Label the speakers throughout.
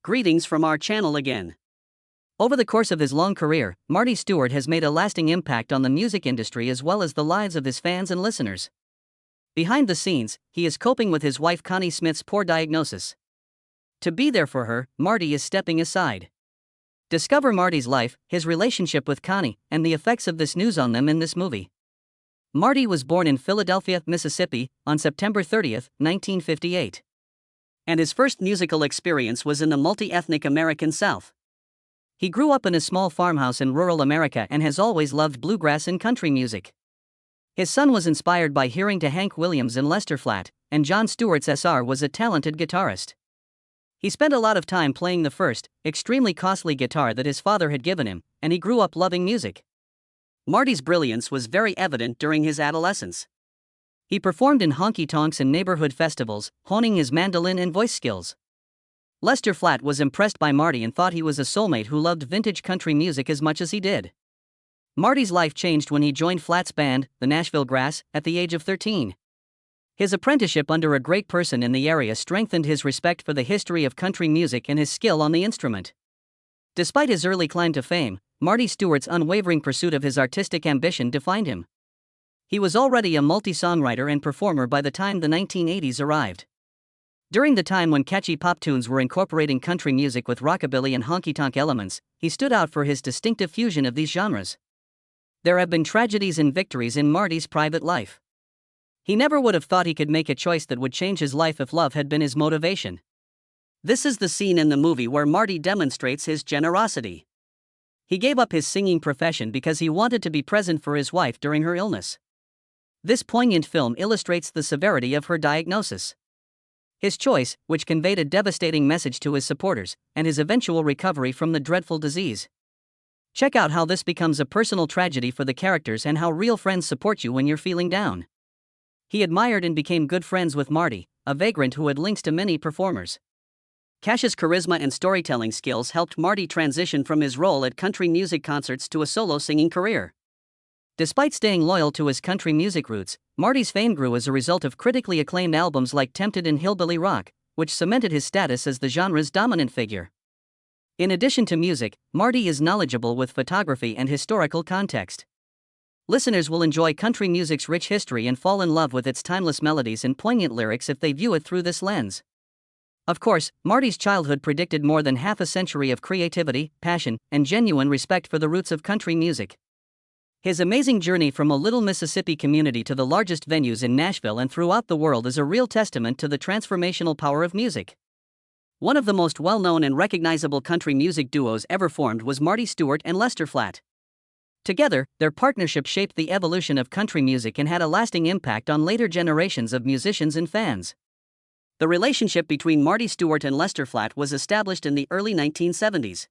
Speaker 1: Greetings from our channel again. Over the course of his long career, Marty Stuart has made a lasting impact on the music industry as well as the lives of his fans and listeners. Behind the scenes, he is coping with his wife Connie Smith's poor diagnosis. To be there for her, Marty is stepping aside. Discover Marty's life, his relationship with Connie, and the effects of this news on them in this movie. Marty was born in Philadelphia, Mississippi, on September 30, 1958. And his first musical experience was in the multi-ethnic American South. He grew up in a small farmhouse in rural America and has always loved bluegrass and country music. His son was inspired by hearing to Hank Williams and Lester Flatt, and Jon Stewart's SR was a talented guitarist. He spent a lot of time playing the first, extremely costly guitar that his father had given him, and he grew up loving music. Marty's brilliance was very evident during his adolescence. He performed in honky-tonks and neighborhood festivals, honing his mandolin and voice skills. Lester Flatt was impressed by Marty and thought he was a soulmate who loved vintage country music as much as he did. Marty's life changed when he joined Flatt's band, the Nashville Grass, at the age of 13. His apprenticeship under a great person in the area strengthened his respect for the history of country music and his skill on the instrument. Despite his early climb to fame, Marty Stuart's unwavering pursuit of his artistic ambition defined him. He was already a multi-songwriter and performer by the time the 1980s arrived. During the time when catchy pop tunes were incorporating country music with rockabilly and honky-tonk elements, he stood out for his distinctive fusion of these genres. There have been tragedies and victories in Marty's private life. He never would have thought he could make a choice that would change his life if love had been his motivation. This is the scene in the movie where Marty demonstrates his generosity. He gave up his singing profession because he wanted to be present for his wife during her illness. This poignant film illustrates the severity of her diagnosis. His choice, which conveyed a devastating message to his supporters, and his eventual recovery from the dreadful disease. Check out how this becomes a personal tragedy for the characters and how real friends support you when you're feeling down. He admired and became good friends with Marty, a vagrant who had links to many performers. Cash's charisma and storytelling skills helped Marty transition from his role at country music concerts to a solo singing career. Despite staying loyal to his country music roots, Marty's fame grew as a result of critically acclaimed albums like Tempted and Hillbilly Rock, which cemented his status as the genre's dominant figure. In addition to music, Marty is knowledgeable with photography and historical context. Listeners will enjoy country music's rich history and fall in love with its timeless melodies and poignant lyrics if they view it through this lens. Of course, Marty's childhood predicted more than half a century of creativity, passion, and genuine respect for the roots of country music. His amazing journey from a little Mississippi community to the largest venues in Nashville and throughout the world is a real testament to the transformational power of music. One of the most well-known and recognizable country music duos ever formed was Marty Stuart and Lester Flatt. Together, their partnership shaped the evolution of country music and had a lasting impact on later generations of musicians and fans. The relationship between Marty Stuart and Lester Flatt was established in the early 1970s.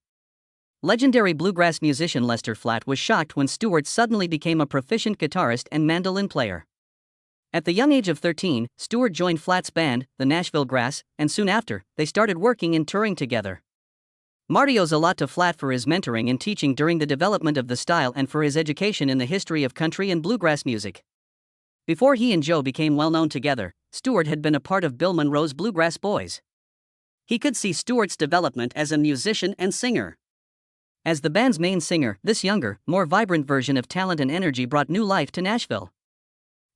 Speaker 1: Legendary bluegrass musician Lester Flatt was shocked when Stuart suddenly became a proficient guitarist and mandolin player. At the young age of 13, Stuart joined Flatt's band, the Nashville Grass, and soon after, they started working and touring together. Marty owes a lot to Flatt for his mentoring and teaching during the development of the style and for his education in the history of country and bluegrass music. Before he and Joe became well known together, Stuart had been a part of Bill Monroe's Bluegrass Boys. He could see Stuart's development as a musician and singer. As the band's main singer, this younger, more vibrant version of talent and energy brought new life to Nashville.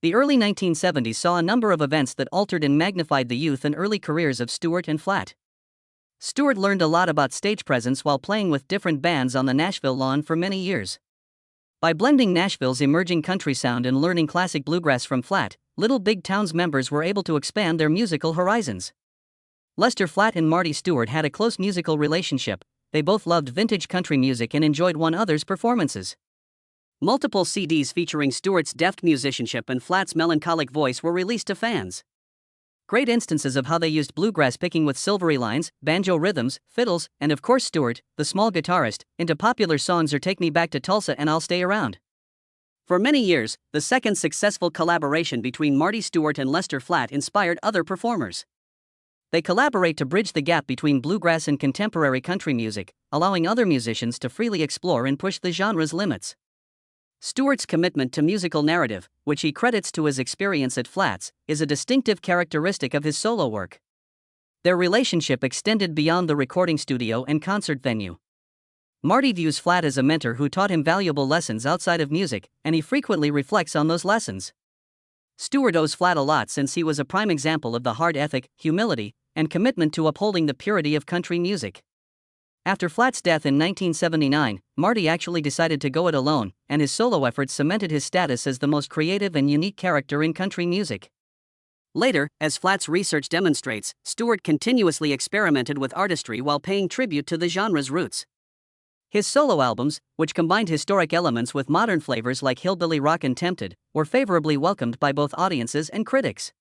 Speaker 1: The early 1970s saw a number of events that altered and magnified the youth and early careers of Stuart and Flatt. Stuart learned a lot about stage presence while playing with different bands on the Nashville lawn for many years. By blending Nashville's emerging country sound and learning classic bluegrass from Flatt, Little Big Town's members were able to expand their musical horizons. Lester Flatt and Marty Stuart had a close musical relationship. They both loved vintage country music and enjoyed one another's performances. Multiple CDs featuring Stuart's deft musicianship and Flatt's melancholic voice were released to fans. Great instances of how they used bluegrass picking with silvery lines, banjo rhythms, fiddles, and of course Stuart, the small guitarist, into popular songs are Take Me Back to Tulsa and I'll Stay Around. For many years, the second successful collaboration between Marty Stuart and Lester Flatt inspired other performers. They collaborate to bridge the gap between bluegrass and contemporary country music, allowing other musicians to freely explore and push the genre's limits. Stuart's commitment to musical narrative, which he credits to his experience at Flatt's, is a distinctive characteristic of his solo work. Their relationship extended beyond the recording studio and concert venue. Marty views Flatt as a mentor who taught him valuable lessons outside of music, and he frequently reflects on those lessons. Stuart owes Flatt a lot since he was a prime example of the hard ethic, humility, and commitment to upholding the purity of country music. After Flatt's death in 1979, Marty actually decided to go it alone, and his solo efforts cemented his status as the most creative and unique character in country music. Later, as Flatt's research demonstrates, Stuart continuously experimented with artistry while paying tribute to the genre's roots. His solo albums, which combined historic elements with modern flavors like hillbilly rock and Tempted, were favorably welcomed by both audiences and critics.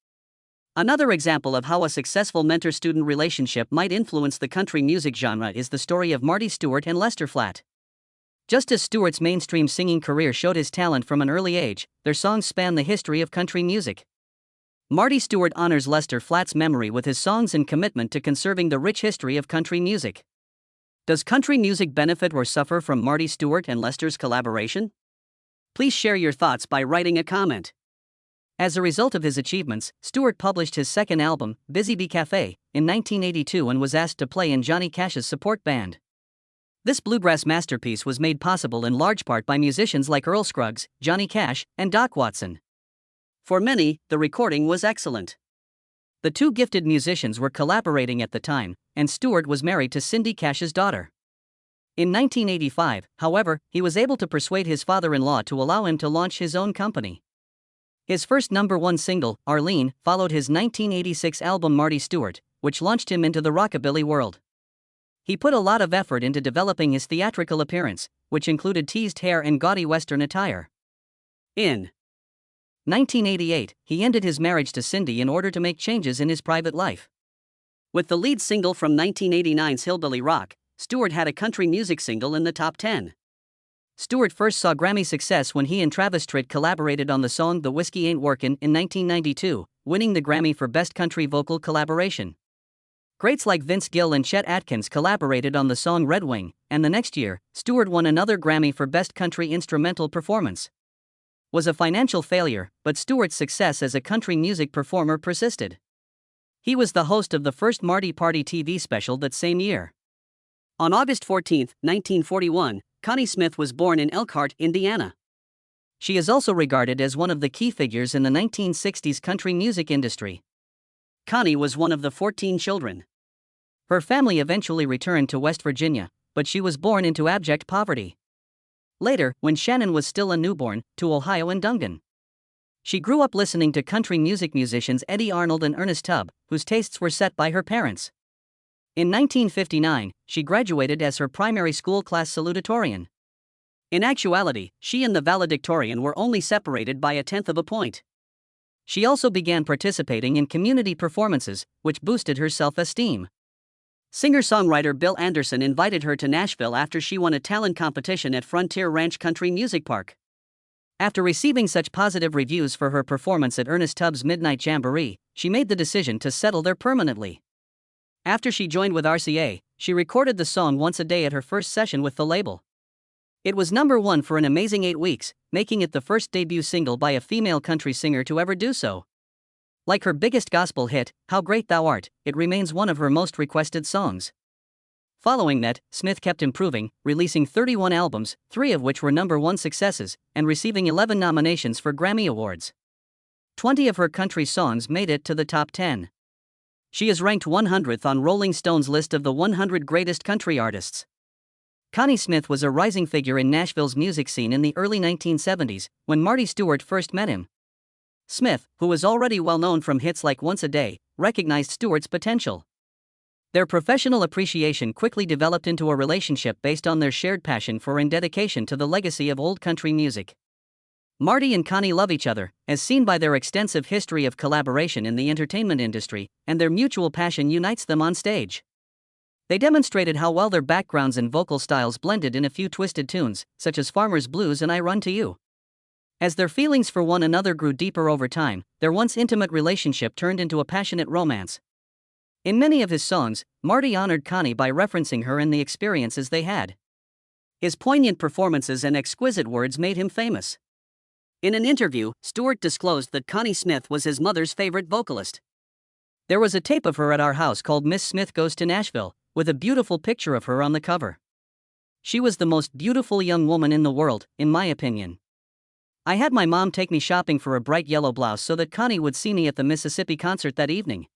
Speaker 1: Another example of how a successful mentor-student relationship might influence the country music genre is the story of Marty Stuart and Lester Flatt. Just as Stuart's mainstream singing career showed his talent from an early age, their songs span the history of country music. Marty Stuart honors Lester Flatt's memory with his songs and commitment to conserving the rich history of country music. Does country music benefit or suffer from Marty Stuart and Lester's collaboration? Please share your thoughts by writing a comment. As a result of his achievements, Stuart published his second album, Busy Bee Cafe, in 1982 and was asked to play in Johnny Cash's support band. This bluegrass masterpiece was made possible in large part by musicians like Earl Scruggs, Johnny Cash, and Doc Watson. For many, the recording was excellent. The two gifted musicians were collaborating at the time, and Stuart was married to Cindy Cash's daughter. In 1985, however, he was able to persuade his father-in-law to allow him to launch his own company. His first #1 single, Arlene, followed his 1986 album Marty Stuart, which launched him into the rockabilly world. He put a lot of effort into developing his theatrical appearance, which included teased hair and gaudy Western attire. In 1988, he ended his marriage to Cindy in order to make changes in his private life. With the lead single from 1989's Hillbilly Rock, Stuart had a country music single in the top 10. Stuart first saw Grammy success when he and Travis Tritt collaborated on the song The Whiskey Ain't Workin' in 1992, winning the Grammy for Best Country Vocal Collaboration. Greats like Vince Gill and Chet Atkins collaborated on the song Red Wing, and the next year, Stuart won another Grammy for Best Country Instrumental Performance. Was a financial failure, but Stuart's success as a country music performer persisted. He was the host of the first Marty Party TV special that same year. On August 14, 1941, Connie Smith was born in Elkhart, Indiana. She is also regarded as one of the key figures in the 1960s country music industry. Connie was one of the 14 children. Her family eventually returned to West Virginia, but she was born into abject poverty. Later, when Shannon was still a newborn, to Ohio and Dungan. She grew up listening to country music musicians Eddie Arnold and Ernest Tubb, whose tastes were set by her parents. In 1959, she graduated as her primary school class salutatorian. In actuality, she and the valedictorian were only separated by 1/10 of a point. She also began participating in community performances, which boosted her self-esteem. Singer-songwriter Bill Anderson invited her to Nashville after she won a talent competition at Frontier Ranch Country Music Park. After receiving such positive reviews for her performance at Ernest Tubbs' Midnight Jamboree, she made the decision to settle there permanently. After she joined with RCA, she recorded the song Once a Day at her first session with the label. It was #1 for an amazing 8 weeks, making it the first debut single by a female country singer to ever do so. Like her biggest gospel hit, How Great Thou Art, it remains one of her most requested songs. Following that, Smith kept improving, releasing 31 albums, 3 of which were #1 successes, and receiving 11 nominations for Grammy Awards. 20 of her country songs made it to the top 10. She is ranked 100th on Rolling Stone's list of the 100 greatest country artists. Connie Smith was a rising figure in Nashville's music scene in the early 1970s, when Marty Stuart first met him. Smith, who was already well known from hits like Once a Day, recognized Stuart's potential. Their professional appreciation quickly developed into a relationship based on their shared passion for and dedication to the legacy of old country music. Marty and Connie love each other, as seen by their extensive history of collaboration in the entertainment industry, and their mutual passion unites them on stage. They demonstrated how well their backgrounds and vocal styles blended in a few twisted tunes, such as Farmer's Blues and I Run to You. As their feelings for one another grew deeper over time, their once intimate relationship turned into a passionate romance. In many of his songs, Marty honored Connie by referencing her and the experiences they had. His poignant performances and exquisite words made him famous. In an interview, Stuart disclosed that Connie Smith was his mother's favorite vocalist. There was a tape of her at our house called Miss Smith Goes to Nashville, with a beautiful picture of her on the cover. She was the most beautiful young woman in the world, in my opinion. I had my mom take me shopping for a bright yellow blouse so that Connie would see me at the Mississippi concert that evening.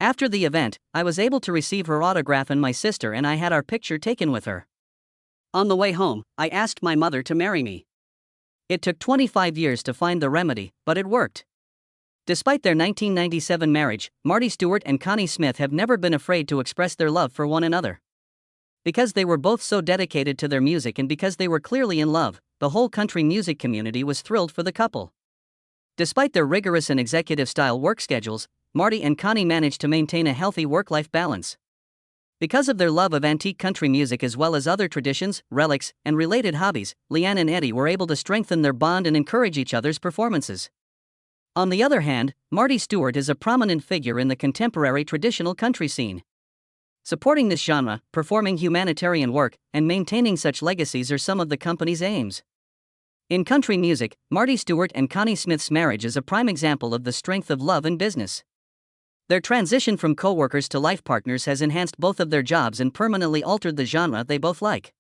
Speaker 1: After the event, I was able to receive her autograph and my sister and I had our picture taken with her. On the way home, I asked my mother to marry me. It took 25 years to find the remedy, but it worked. Despite their 1997 marriage, Marty Stuart and Connie Smith have never been afraid to express their love for one another. Because they were both so dedicated to their music and because they were clearly in love, the whole country music community was thrilled for the couple. Despite their rigorous and executive-style work schedules, Marty and Connie managed to maintain a healthy work-life balance. Because of their love of antique country music as well as other traditions, relics, and related hobbies, Leanne and Eddie were able to strengthen their bond and encourage each other's performances. On the other hand, Marty Stuart is a prominent figure in the contemporary traditional country scene. Supporting this genre, performing humanitarian work, and maintaining such legacies are some of the company's aims. In country music, Marty Stuart and Connie Smith's marriage is a prime example of the strength of love in business. Their transition from co-workers to life partners has enhanced both of their jobs and permanently altered the genre they both like.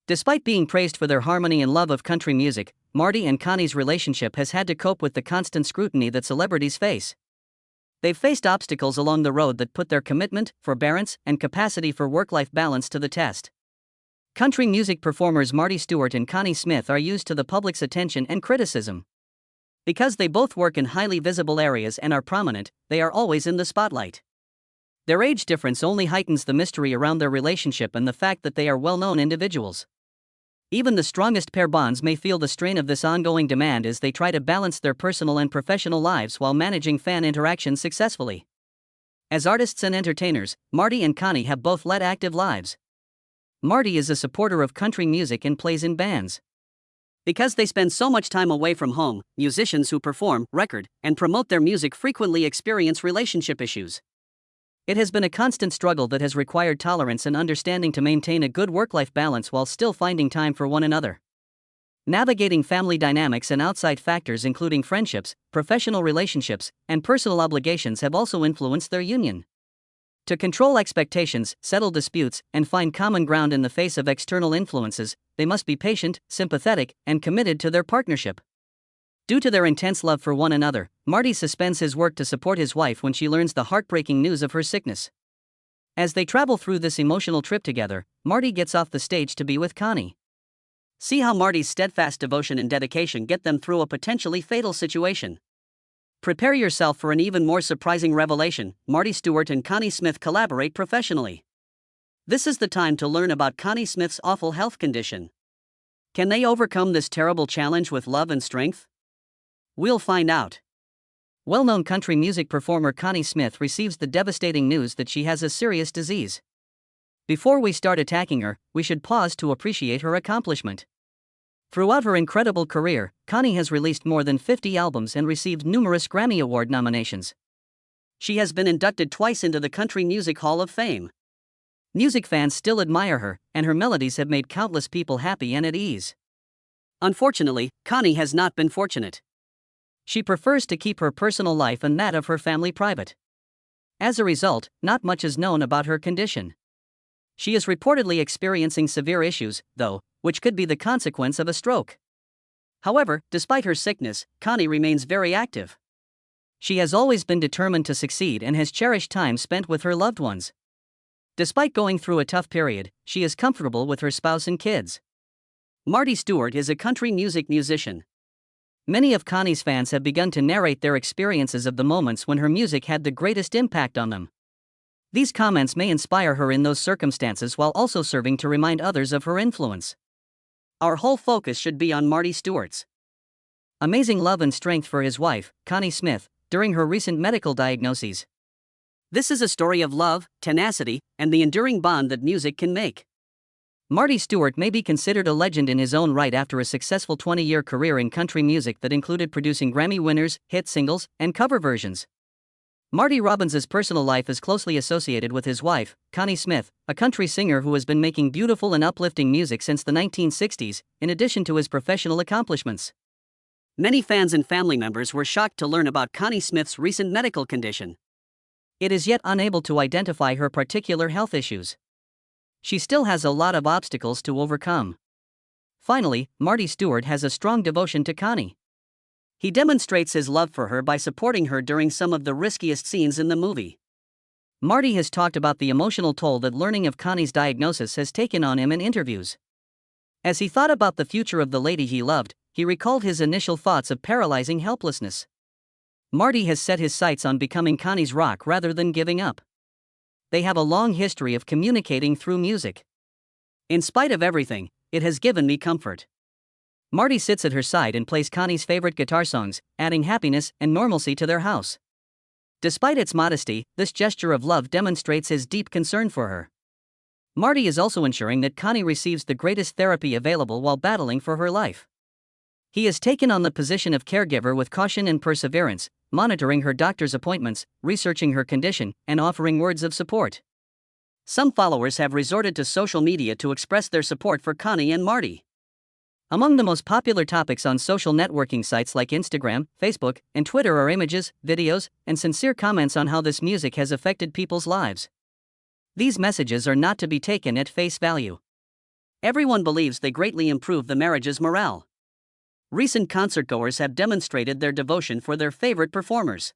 Speaker 1: Despite being praised for their harmony and love of country music, Marty and Connie's relationship has had to cope with the constant scrutiny that celebrities face. They've faced obstacles along the road that put their commitment, forbearance, and capacity for work-life balance to the test. Country music performers Marty Stuart and Connie Smith are used to the public's attention and criticism. Because they both work in highly visible areas and are prominent, they are always in the spotlight. Their age difference only heightens the mystery around their relationship and the fact that they are well-known individuals. Even the strongest pair bonds may feel the strain of this ongoing demand as they try to balance their personal and professional lives while managing fan interaction successfully. As artists and entertainers, Marty and Connie have both led active lives. Marty is a supporter of country music and plays in bands. Because they spend so much time away from home, musicians who perform, record, and promote their music frequently experience relationship issues. It has been a constant struggle that has required tolerance and understanding to maintain a good work-life balance while still finding time for one another. Navigating family dynamics and outside factors including friendships, professional relationships, and personal obligations have also influenced their union. To control expectations, settle disputes, and find common ground in the face of external influences, they must be patient, sympathetic, and committed to their partnership. Due to their intense love for one another, Marty suspends his work to support his wife when she learns the heartbreaking news of her sickness. As they travel through this emotional trip together, Marty gets off the stage to be with Connie. See how Marty's steadfast devotion and dedication get them through a potentially fatal situation. Prepare yourself for an even more surprising revelation: Marty Stuart and Connie Smith collaborate professionally. This is the time to learn about Connie Smith's awful health condition. Can they overcome this terrible challenge with love and strength? We'll find out. Well-known country music performer Connie Smith receives the devastating news that she has a serious disease. Before we start attacking her, we should pause to appreciate her accomplishment. Throughout her incredible career, Connie has released more than 50 albums and received numerous Grammy Award nominations. She has been inducted twice into the Country Music Hall of Fame. Music fans still admire her, and her melodies have made countless people happy and at ease. Unfortunately, Connie has not been fortunate. She prefers to keep her personal life and that of her family private. As a result, not much is known about her condition. She is reportedly experiencing severe issues, though, which could be the consequence of a stroke. However, despite her sickness, Connie remains very active. She has always been determined to succeed and has cherished time spent with her loved ones. Despite going through a tough period, she is comfortable with her spouse and kids. Marty Stuart is a country music musician. Many of Connie's fans have begun to narrate their experiences of the moments when her music had the greatest impact on them. These comments may inspire her in those circumstances while also serving to remind others of her influence. Our whole focus should be on Marty Stuart's amazing love and strength for his wife, Connie Smith, during her recent medical diagnoses. This is a story of love, tenacity, and the enduring bond that music can make. Marty Stuart may be considered a legend in his own right after a successful 20-year career in country music that included producing Grammy winners, hit singles, and cover versions. Marty Robbins's personal life is closely associated with his wife, Connie Smith, a country singer who has been making beautiful and uplifting music since the 1960s, in addition to his professional accomplishments. Many fans and family members were shocked to learn about Connie Smith's recent medical condition. it is yet unable to identify her particular health issues. She still has a lot of obstacles to overcome. Finally, Marty Stuart has a strong devotion to Connie. He demonstrates his love for her by supporting her during some of the riskiest scenes in the movie. Marty has talked about the emotional toll that learning of Connie's diagnosis has taken on him in interviews. As he thought about the future of the lady he loved, he recalled his initial thoughts of paralyzing helplessness. Marty has set his sights on becoming Connie's rock rather than giving up. They have a long history of communicating through music. In spite of everything, it has given me comfort. Marty sits at her side and plays Connie's favorite guitar songs, adding happiness and normalcy to their house. Despite its modesty, this gesture of love demonstrates his deep concern for her. Marty is also ensuring that Connie receives the greatest therapy available while battling for her life. He has taken on the position of caregiver with caution and perseverance, monitoring her doctor's appointments, researching her condition, and offering words of support. Some followers have resorted to social media to express their support for Connie and Marty. Among the most popular topics on social networking sites like Instagram, Facebook, and Twitter are images, videos, and sincere comments on how this music has affected people's lives. These messages are not to be taken at face value. Everyone believes they greatly improve the marriage's morale. Recent concertgoers have demonstrated their devotion for their favorite performers.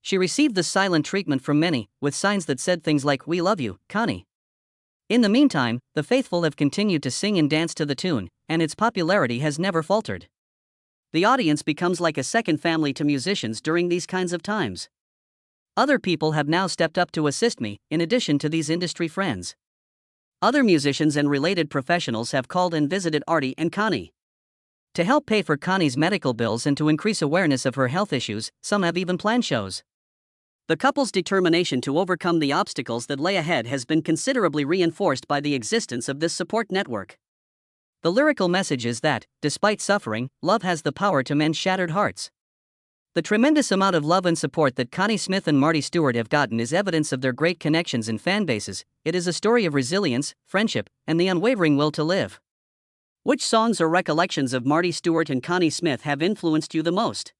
Speaker 1: She received the silent treatment from many, with signs that said things like, "We love you, Connie." In the meantime, the faithful have continued to sing and dance to the tune, and its popularity has never faltered. The audience becomes like a second family to musicians during these kinds of times. Other people have now stepped up to assist me, in addition to these industry friends. Other musicians and related professionals have called and visited Marty and Connie. To help pay for Connie's medical bills and to increase awareness of her health issues, some have even planned shows. The couple's determination to overcome the obstacles that lay ahead has been considerably reinforced by the existence of this support network. The lyrical message is that, despite suffering, love has the power to mend shattered hearts. The tremendous amount of love and support that Connie Smith and Marty Stuart have gotten is evidence of their great connections and fan bases. It is a story of resilience, friendship, and the unwavering will to live. Which songs or recollections of Marty Stuart and Connie Smith have influenced you the most?